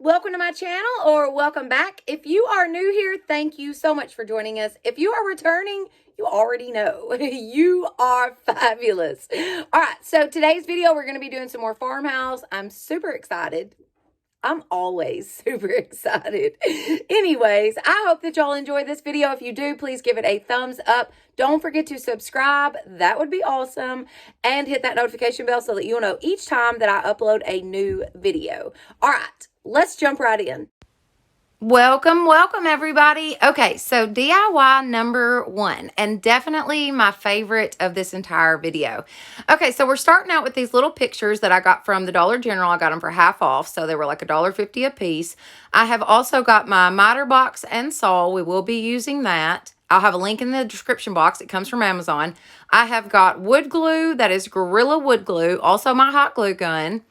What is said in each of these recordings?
Welcome to my channel, or welcome back. If you are new here, thank you so much for joining us. If you are returning, you already know. You are fabulous. All right, so today's video, we're going to be doing some more farmhouse. I'm super excited. I'm always super excited. Anyways, I hope that y'all enjoy this video. If you do, please give it a thumbs up. Don't forget to subscribe. That would be awesome. And hit that notification bell so that you'll know each time that I upload a new video. All right, let's jump right in. Welcome everybody. Okay, so DIY number 1, and definitely my favorite of this entire video. Okay, so we're starting out with these little pictures that I got from the Dollar General. I got them for half off, so they were like $1.50 a piece. I have also got my miter box and saw. We will be using that. I'll have a link in the description box. It comes from Amazon. I have got wood glue. That is Gorilla wood glue. Also my hot glue gun.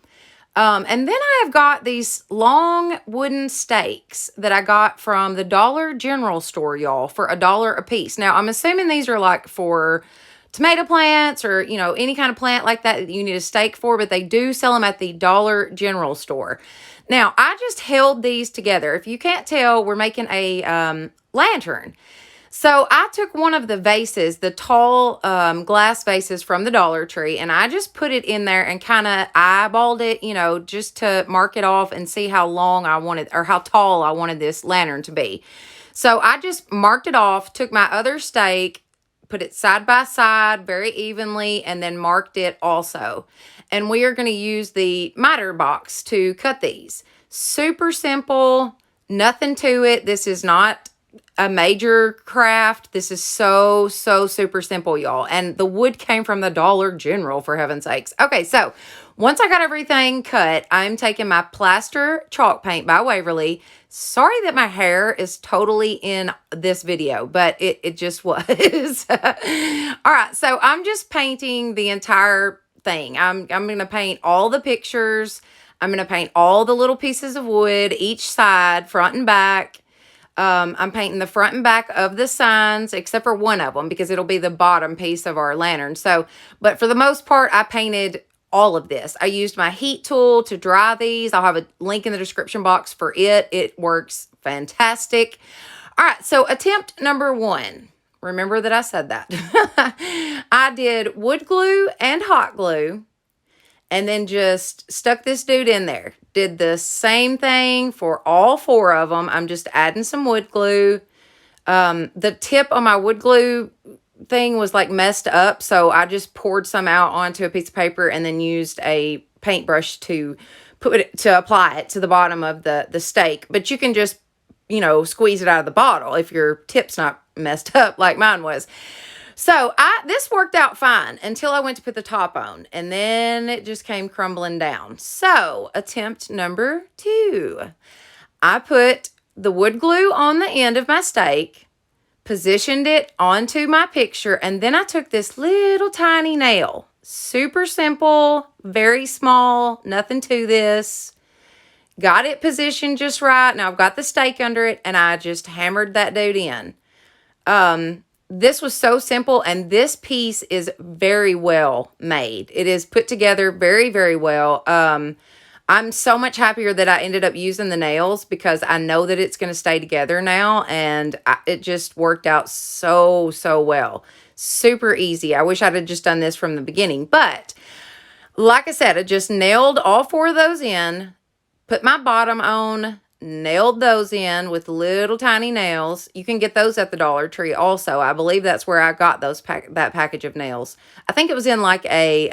And then I have got these long wooden stakes that I got from the Dollar General store, y'all, for $1 a piece. Now, I'm assuming these are like for tomato plants or, you know, any kind of plant like that you need a stake for, but they do sell them at the Dollar General store. Now, I just held these together. If you can't tell, we're making a lantern. So I took one of the vases, the tall glass vases from the Dollar Tree, and I just put it in there and kind of eyeballed it, you know, just to mark it off and see how long I wanted or how tall I wanted this lantern to be. So I just marked it off, took my other stake, put it side by side very evenly, and then marked it also. And we are going to use the miter box to cut these. Super simple, nothing to it. This is not a major craft. This is so super simple, y'all. And the wood came from the Dollar General, for heaven's sakes. Okay, so once I got everything cut, I'm taking my plaster chalk paint by Waverly. Sorry that my hair is totally in this video, but it just was. All right, so I'm just painting the entire thing. I'm going to paint all the pictures. I'm going to paint all the little pieces of wood, each side, front and back. I'm painting the front and back of the signs, except for one of them, because it'll be the bottom piece of our lantern. So, but for the most part, I painted all of this. I used my heat tool to dry these. I'll have a link in the description box for it. It works fantastic. All right, so attempt number 1. Remember that I said that. I did wood glue and hot glue, and then just stuck this dude in there. Did the same thing for all 4 of them. I'm just adding some wood glue. The tip on my wood glue thing was like messed up, so I just poured some out onto a piece of paper and then used a paintbrush to apply it to the bottom of the stake. But you can just, you know, squeeze it out of the bottle if your tip's not messed up like mine was. So this worked out fine until I went to put the top on, and then it just came crumbling down. So attempt number 2, I put the wood glue on the end of my stake, positioned it onto my picture, and then I took this little tiny nail, super simple, very small, nothing to this, got it positioned just right. Now I've got the stake under it, and I just hammered that dude in. This was so simple, and this piece is very well made. It is put together very well. I'm so much happier that I ended up using the nails because I know that it's going to stay together now, and it just worked out so well. Super easy. I wish I'd have just done this from the beginning, but like I said, I just nailed all 4 of those in, put my bottom on, nailed those in with little tiny nails. You can get those at the Dollar Tree also. I believe that's where I got those that package of nails. I think it was in like a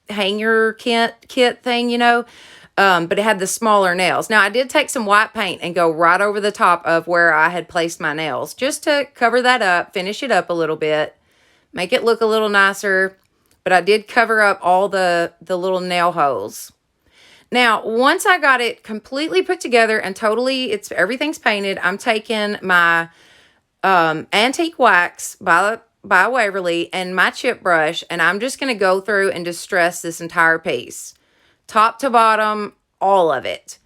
hanger kit thing, you know, but it had the smaller nails. Now I did take some white paint and go right over the top of where I had placed my nails just to cover that up, finish it up a little bit, make it look a little nicer. But I did cover up all the little nail holes. Now, once I got it completely put together and totally, everything's painted, I'm taking my antique wax by Waverly and my chip brush, and I'm just going to go through and distress this entire piece. Top to bottom, all of it.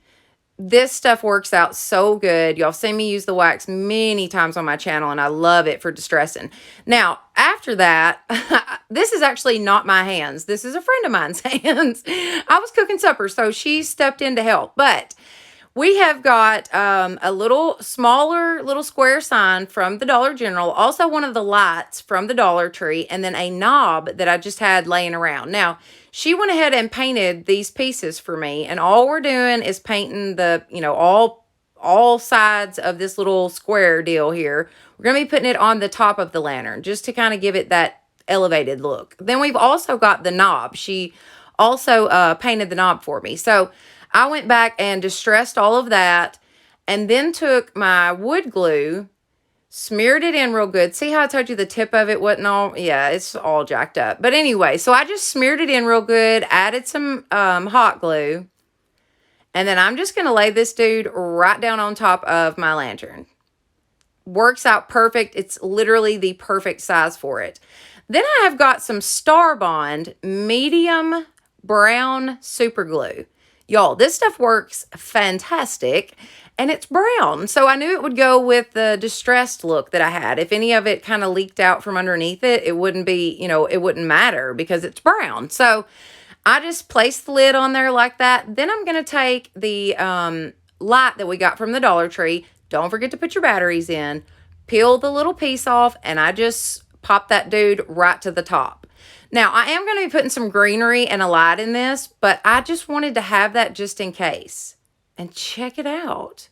This stuff works out so good. Y'all seen me use the wax many times on my channel, and I love it for distressing. Now, after that, this is actually not my hands. This is a friend of mine's hands. I was cooking supper, so she stepped in to help. But we have got a little smaller little square sign from the Dollar General, also one of the lights from the Dollar Tree, and then a knob that I just had laying around. Now, she went ahead and painted these pieces for me, and all we're doing is painting the, you know, all sides of this little square deal here. We're going to be putting it on the top of the lantern just to kind of give it that elevated look. Then we've also got the knob. She also painted the knob for me. So I went back and distressed all of that, and then took my wood glue, smeared it in real good. See how I told you the tip of it wasn't all, yeah, it's all jacked up. But anyway, so I just smeared it in real good, added some hot glue, and then I'm just going to lay this dude right down on top of my lantern. Works out perfect. It's literally the perfect size for it. Then I have got some Star Bond medium brown super glue. Y'all, this stuff works fantastic, and it's brown. So I knew it would go with the distressed look that I had. If any of it kind of leaked out from underneath it, it wouldn't be, you know, it wouldn't matter because it's brown. So I just placed the lid on there like that. Then I'm going to take the light that we got from the Dollar Tree. Don't forget to put your batteries in. Peel the little piece off, and I just pop that dude right to the top. Now, I am going to be putting some greenery and a light in this, but I just wanted to have that just in case. And check it out.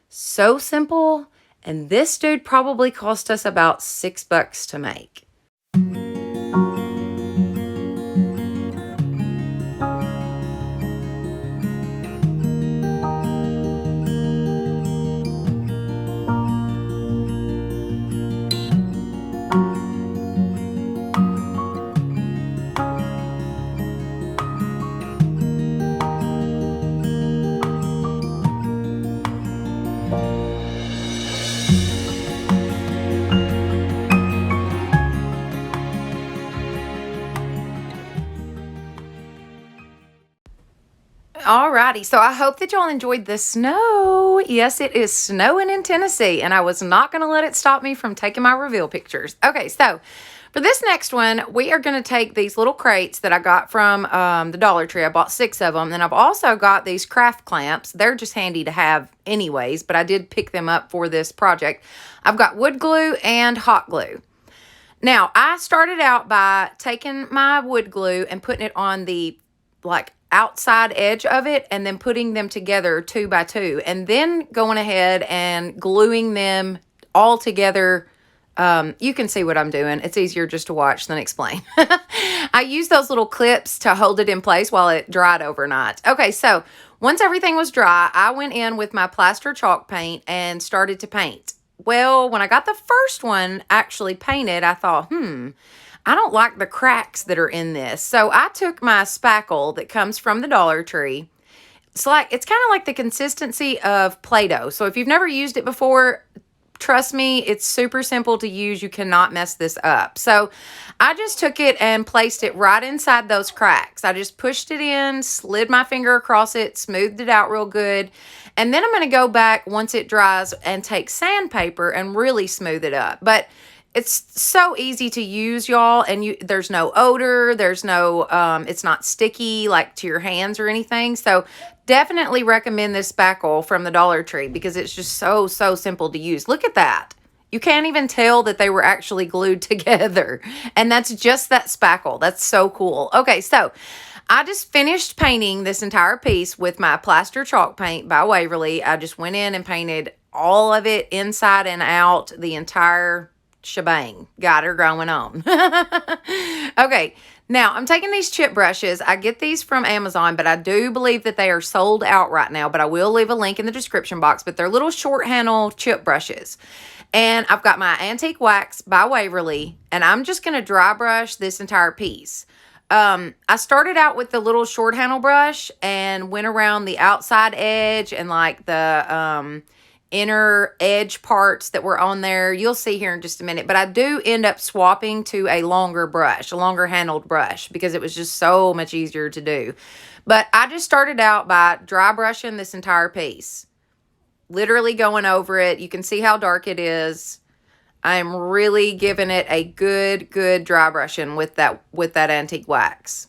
So simple, and this dude probably cost us about $6 to make. Alrighty, so I hope that y'all enjoyed the snow. Yes, it is snowing in Tennessee, and I was not going to let it stop me from taking my reveal pictures. Okay, so for this next one, we are going to take these little crates that I got from the Dollar Tree. I bought 6 of them, and I've also got these craft clamps. They're just handy to have anyways, but I did pick them up for this project. I've got wood glue and hot glue. Now, I started out by taking my wood glue and putting it on the, like, outside edge of it, and then putting them together 2 by 2, and then going ahead and gluing them all together. You can see what I'm doing. It's easier just to watch than explain. I used those little clips to hold it in place while it dried overnight. Okay, so once everything was dry, I went in with my plaster chalk paint and started to paint. Well, when I got the first one actually painted, I thought, I don't like the cracks that are in this. So I took my spackle that comes from the Dollar Tree. It's kind of like the consistency of Play-Doh. So if you've never used it before, trust me, it's super simple to use. You cannot mess this up. So I just took it and placed it right inside those cracks. I just pushed it in, slid my finger across it, smoothed it out real good. And then I'm going to go back once it dries and take sandpaper and really smooth it up. But it's so easy to use, y'all, and there's no odor, there's no, it's not sticky like to your hands or anything. So definitely recommend this spackle from the Dollar Tree because it's just so simple to use. Look at that. You can't even tell that they were actually glued together. And that's just that spackle. That's so cool. Okay, so I just finished painting this entire piece with my plaster chalk paint by Waverly. I just went in and painted all of it inside and out, the entire shebang. Got her going on. Okay, now I'm taking these chip brushes. I get these from Amazon, but I do believe that they are sold out right now, but I will leave a link in the description box. But they're little short handle chip brushes. And I've got my antique wax by Waverly, and I'm just going to dry brush this entire piece. I started out with the little short handle brush and went around the outside edge and like the inner edge parts that were on there. You'll see here in just a minute, but I do end up swapping to a longer brush, a longer handled brush, because it was just so much easier to do. But I just started out by dry brushing this entire piece, literally going over it. You can see how dark it is. I'm really giving it a good dry brushing with that antique wax.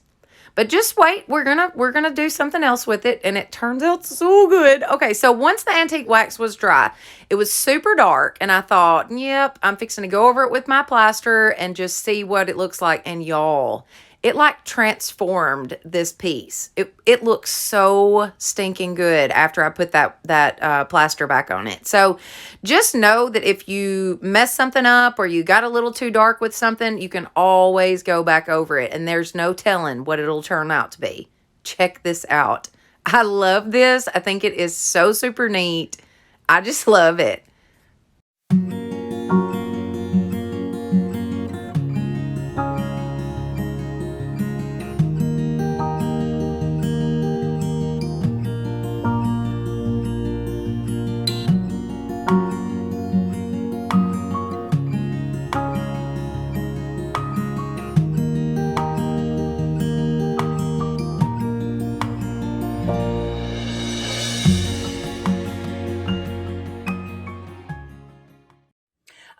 But just wait, we're gonna do something else with it, and it turns out so good. Okay, so once the antique wax was dry, it was super dark, and I thought, yep, I'm fixing to go over it with my plaster and just see what it looks like. And y'all, it like transformed this piece. It looks so stinking good after I put that plaster back on it. So just know that if you mess something up or you got a little too dark with something, you can always go back over it, and there's no telling what it'll turn out to be. Check this out. I love this. I think it is so super neat. I just love it.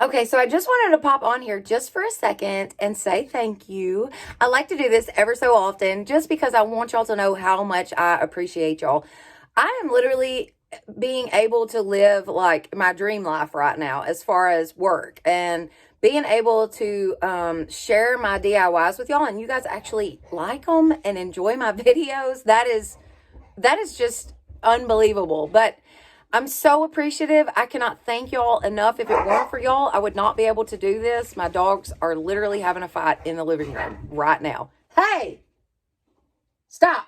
Okay, so I just wanted to pop on here just for a second and say thank you. I like to do this ever so often just because I want y'all to know how much I appreciate y'all. I am literally being able to live like my dream life right now as far as work and being able to share my DIYs with y'all, and you guys actually like them and enjoy my videos. That is just unbelievable. But I'm so appreciative. I cannot thank y'all enough. If it weren't for y'all, I would not be able to do this. My dogs are literally having a fight in the living room right now. Hey, stop.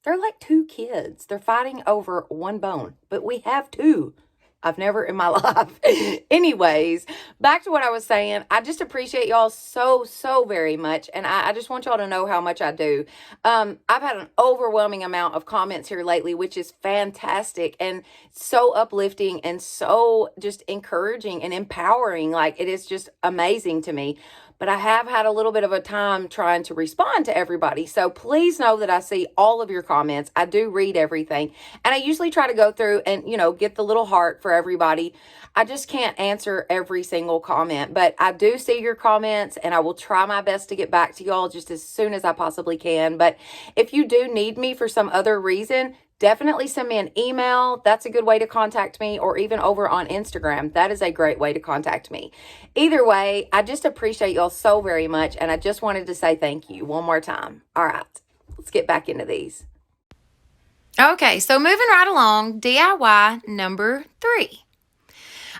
They're like two kids. They're fighting over one bone, but we have two. I've never in my life. Anyways, back to what I was saying. I just appreciate y'all so very much. And I just want y'all to know how much I do. I've had an overwhelming amount of comments here lately, which is fantastic and so uplifting and so just encouraging and empowering. Like, it is just amazing to me. But I have had a little bit of a time trying to respond to everybody. So please know that I see all of your comments. I do read everything. And I usually try to go through and, get the little heart for everybody. I just can't answer every single comment. But I do see your comments, and I will try my best to get back to y'all just as soon as I possibly can. But if you do need me for some other reason, definitely send me an email. That's a good way to contact me, or even over on Instagram. That is a great way to contact me. Either way, I just appreciate y'all so very much, and I just wanted to say thank you one more time. All right, let's get back into these. Okay, so moving right along, DIY number 3.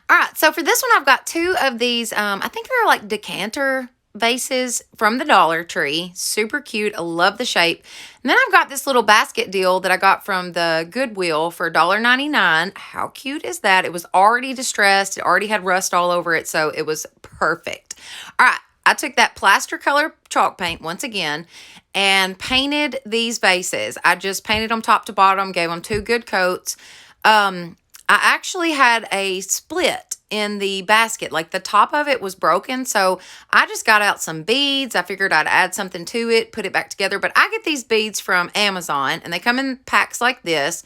All right, so for this one, I've got 2 of these, I think they're like decanter vases from the Dollar Tree. Super cute. I love the shape. And then I've got this little basket deal that I got from the Goodwill for $1.99. How cute is that? It was already distressed. It already had rust all over it, so it was perfect. All right, I took that plaster color chalk paint once again and painted these vases. I just painted them top to bottom, gave them 2 good coats. I actually had a split in the basket. Like, the top of it was broken, so I just got out some beads. I figured I'd add something to it, put it back together. But I get these beads from Amazon, and they come in packs like this.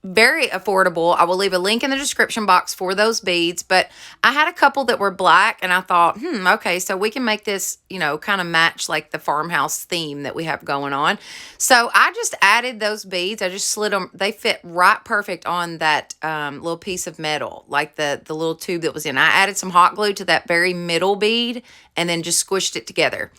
Very affordable. I will leave a link in the description box for those beads, but I had a couple that were black, and I thought, okay, so we can make this, kind of match like the farmhouse theme that we have going on. So I just added those beads. I just slid them. They fit right perfect on that little piece of metal, like the little tube that was in. I added some hot glue to that very middle bead and then just squished it together.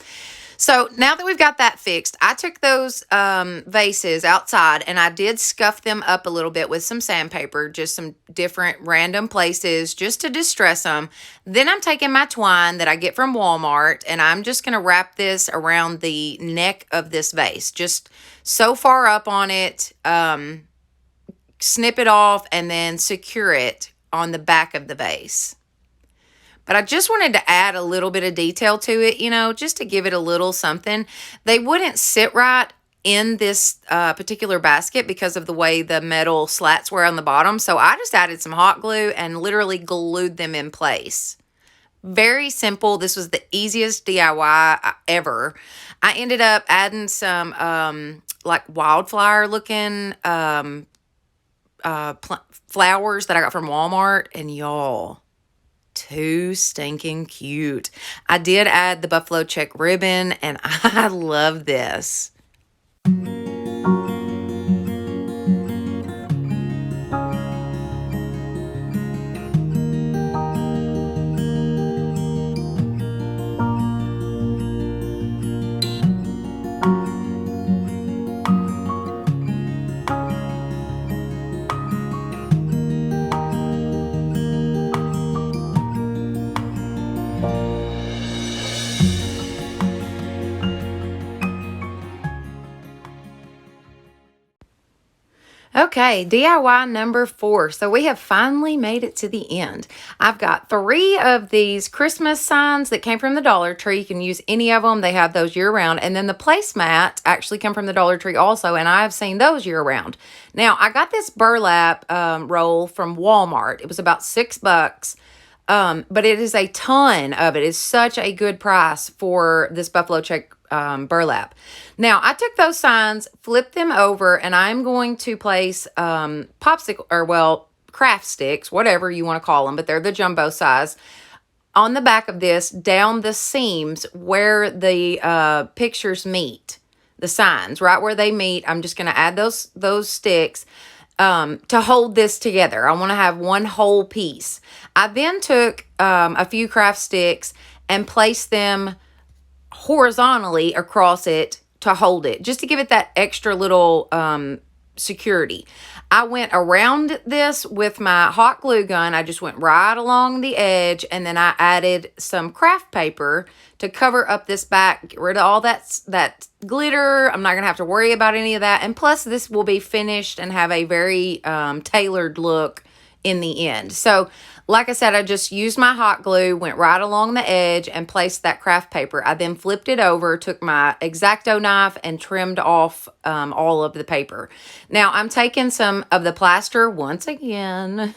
So now that we've got that fixed, I took those vases outside and I did scuff them up a little bit with some sandpaper, just some different random places just to distress them. Then I'm taking my twine that I get from Walmart, and I'm just going to wrap this around the neck of this vase, just so far up on it, snip it off, and then secure it on the back of the vase. But I just wanted to add a little bit of detail to it, just to give it a little something. They wouldn't sit right in this particular basket because of the way the metal slats were on the bottom. So I just added some hot glue and literally glued them in place. Very simple. This was the easiest DIY ever. I ended up adding some like wildflower looking flowers that I got from Walmart. And y'all, too stinking cute. I did add the buffalo check ribbon, and I love this. Okay, DIY number 4. So we have finally made it to the end. I've got 3 of these Christmas signs that came from the Dollar Tree. You can use any of them. They have those year-round. And then the placemat actually come from the Dollar Tree also, and I've seen those year-round. Now, I got this burlap roll from Walmart. It was about $6. But it is a ton of it. It's such a good price for this buffalo check burlap. Now, I took those signs, flipped them over, and I'm going to place craft sticks, whatever you want to call them, but they're the jumbo size, on the back of this, down the seams where the pictures meet, the signs, right where they meet. I'm just going to add those sticks to hold this together. I want to have one whole piece. I then took a few craft sticks and placed them horizontally across it to hold it, just to give it that extra little security. I went around this with my hot glue gun. I just went right along the edge, and then I added some craft paper to cover up this back, get rid of all that glitter. I'm not going to have to worry about any of that. And plus, this will be finished and have a very tailored look in the end. So, like I said, I just used my hot glue, went right along the edge, and placed that craft paper. I then flipped it over, took my X-Acto knife, and trimmed off all of the paper. Now, I'm taking some of the plaster once again,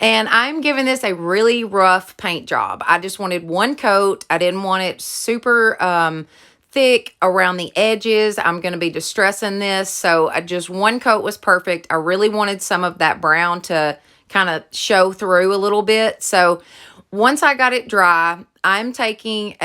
and I'm giving this a really rough paint job. I just wanted one coat. I didn't want it super thick around the edges. I'm going to be distressing this, so just one coat was perfect. I really wanted some of that brown to kind of show through a little bit. So once I got it dry, I'm taking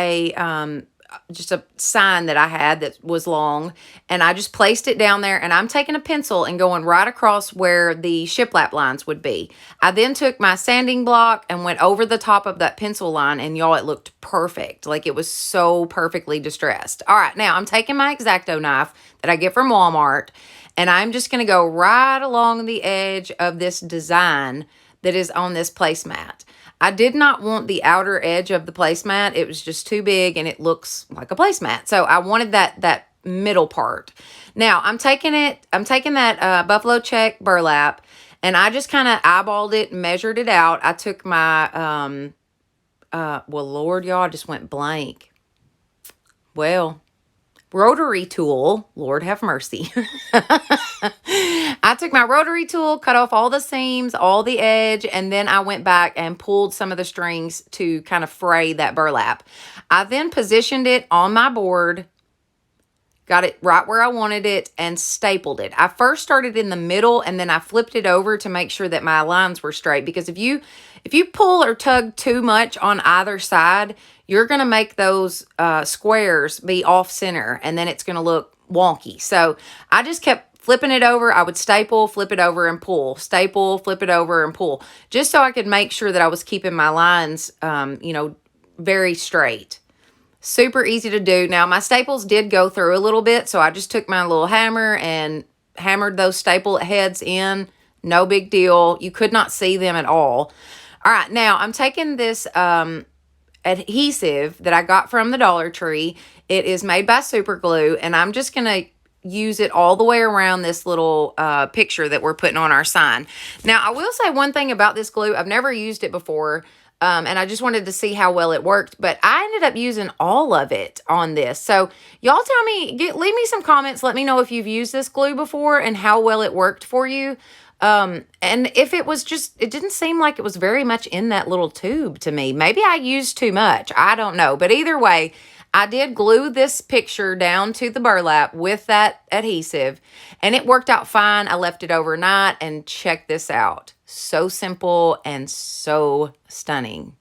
just a sign that I had that was long, and I just placed it down there, and I'm taking a pencil and going right across where the shiplap lines would be. I then took my sanding block and went over the top of that pencil line, and y'all, it looked perfect. Like, it was so perfectly distressed. All right, now I'm taking my X-Acto knife that I get from Walmart, and I'm just going to go right along the edge of this design that is on this placemat. I did not want the outer edge of the placemat. It was just too big, and it looks like a placemat. So I wanted that middle part. Now, I'm taking that buffalo check burlap, and I just kind of eyeballed it and measured it out. I took my, well, Lord, y'all, I just went blank. Well, rotary tool, Lord have mercy. I took my rotary tool, cut off all the seams, all the edge, and then I went back and pulled some of the strings to kind of fray that burlap. I then positioned it on my board, got it right where I wanted it, and stapled it. I first started in the middle, and then I flipped it over to make sure that my lines were straight, because if you pull or tug too much on either side, you're going to make those squares be off center, and then it's going to look wonky. So I just kept flipping it over. I would staple, flip it over, and pull. Staple, flip it over, and pull. Just so I could make sure that I was keeping my lines, very straight. Super easy to do. Now, my staples did go through a little bit, so I just took my little hammer and hammered those staple heads in. No big deal. You could not see them at all. All right, now I'm taking this adhesive that I got from the Dollar Tree. It is made by Super Glue, and I'm just going to use it all the way around this little picture that we're putting on our sign. Now, I will say one thing about this glue. I've never used it before, and I just wanted to see how well it worked, but I ended up using all of it on this. So y'all tell me, leave me some comments. Let me know if you've used this glue before and how well it worked for you. And if it was it didn't seem like it was very much in that little tube to me. Maybe I used too much. I don't know. But either way, I did glue this picture down to the burlap with that adhesive, and it worked out fine. I left it overnight, and check this out. So simple and so stunning.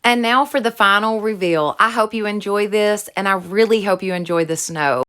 And now for the final reveal. I hope you enjoy this, and I really hope you enjoy the snow.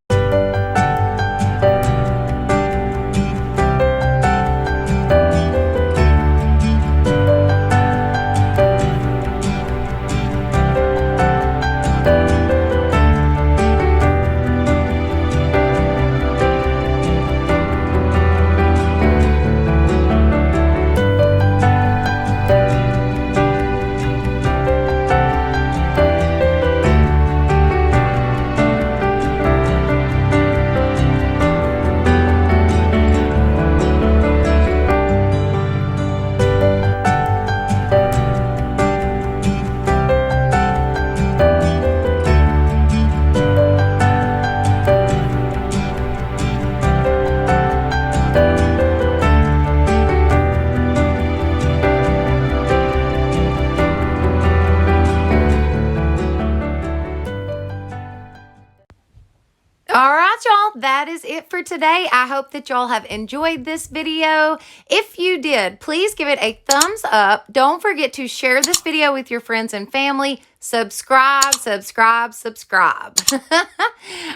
All right, y'all, that is it for today. I hope that y'all have enjoyed this video. If you did, please give it a thumbs up. Don't forget to share this video with your friends and family. Subscribe, subscribe, subscribe.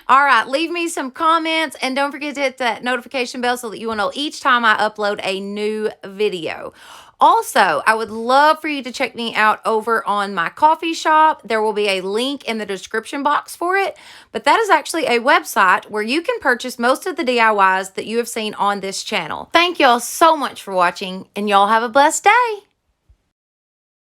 All right, leave me some comments, and don't forget to hit that notification bell so that you will know each time I upload a new video. Also, I would love for you to check me out over on my coffee shop. There will be a link in the description box for it, but that is actually a website where you can purchase most of the DIYs that you have seen on this channel. Thank y'all so much for watching, and y'all have a blessed day.